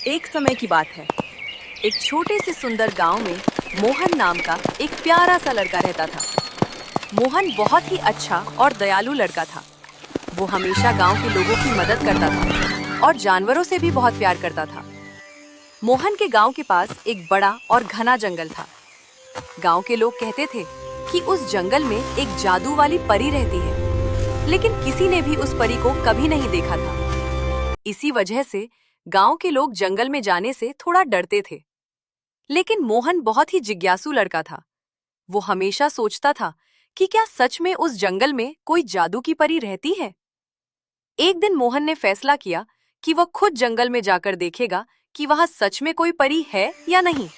एक समय की बात है। एक छोटे से सुंदर गांव में मोहन नाम का एक प्यारा सा लड़का रहता था। मोहन बहुत ही अच्छा और दयालु लड़का था। वो हमेशा गांव के लोगों की मदद करता था और जानवरों से भी बहुत प्यार करता था। मोहन के गांव के पास एक बड़ा और घना जंगल था। गांव के लोग कहते थे कि उस जंगल में एक जादू वाली परी रहती है, लेकिन किसी ने भी उस परी को कभी नहीं देखा था। इसी वजह से गांव के लोग जंगल में जाने से थोड़ा डरते थे। लेकिन मोहन बहुत ही जिज्ञासु लड़का था। वो हमेशा सोचता था कि क्या सच में उस जंगल में कोई जादू की परी रहती है। एक दिन मोहन ने फैसला किया कि वह खुद जंगल में जाकर देखेगा कि वहां सच में कोई परी है या नहीं।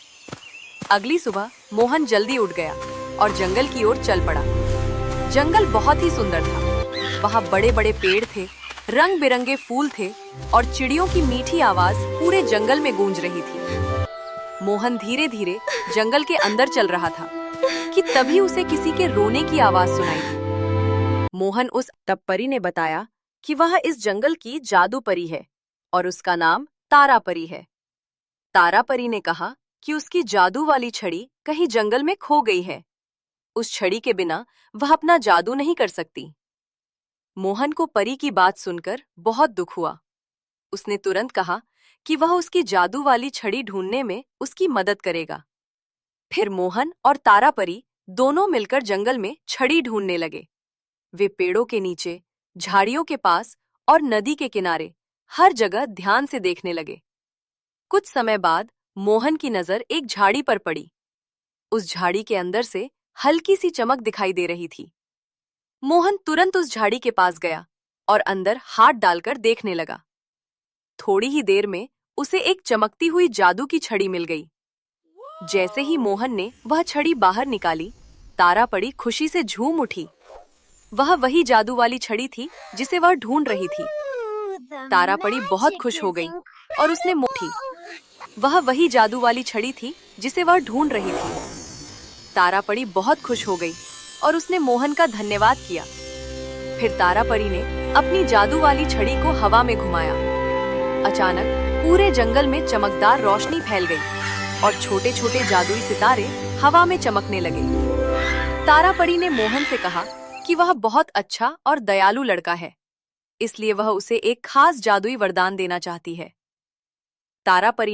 अगली सुबह मोहन जल्दी उठ गया और जंगल की ओर चल पड़ा। जंगल बहुत ही सुंदर था। वहां बड़े बड़े पेड़ थे, रंग बिरंगे फूल थे और चिड़ियों की मीठी आवाज पूरे जंगल में गूंज रही थी। मोहन धीरे धीरे जंगल के अंदर चल रहा था कि तभी उसे किसी के रोने की आवाज सुनाई दी। मोहन उस तब परी ने बताया कि वह इस जंगल की जादू परी है और उसका नाम तारा परी है। तारा परी ने कहा कि उसकी जादू वाली छड़ी कहीं जंगल में खो गई है। उस छड़ी के बिना वह अपना जादू नहीं कर सकती। मोहन को परी की बात सुनकर बहुत दुख हुआ। उसने तुरंत कहा कि वह उसकी जादू वाली छड़ी ढूंढने में उसकी मदद करेगा। फिर मोहन और तारा परी दोनों मिलकर जंगल में छड़ी ढूंढने लगे। वे पेड़ों के नीचे, झाड़ियों के पास और नदी के किनारे हर जगह ध्यान से देखने लगे। कुछ समय बाद मोहन की नजर एक झाड़ी पर पड़ी। उस झाड़ी के अंदर से हल्की सी चमक दिखाई दे रही थी। मोहन तुरंत उस झाड़ी के पास गया और अंदर हाथ डालकर देखने लगा। थोड़ी ही देर में उसे एक चमकती हुई जादू की छड़ी मिल गई। जैसे ही मोहन ने वह छड़ी बाहर निकाली, तारा परी खुशी से झूम उठी। वह वही जादू वाली छड़ी थी जिसे वह ढूंढ रही थी। तारा परी बहुत खुश हो गई और उसने मोठी वह वही जादू वाली छड़ी थी जिसे वह ढूंढ रही थी। तारा परी बहुत खुश हो गई और उसने मोहन का धन्यवाद किया। फिर तारा परी ने अपनी जादू वाली छड़ी को हवा में घुमाया। अचानक पूरे जंगल में चमकदार रोशनी फैल गई और छोटे छोटे जादुई सितारे हवा में चमकने लगे। तारा परी ने मोहन से कहा कि वह बहुत अच्छा और दयालु लड़का है, इसलिए वह उसे एक खास जादुई वरदान देना चाहती है। तारा परी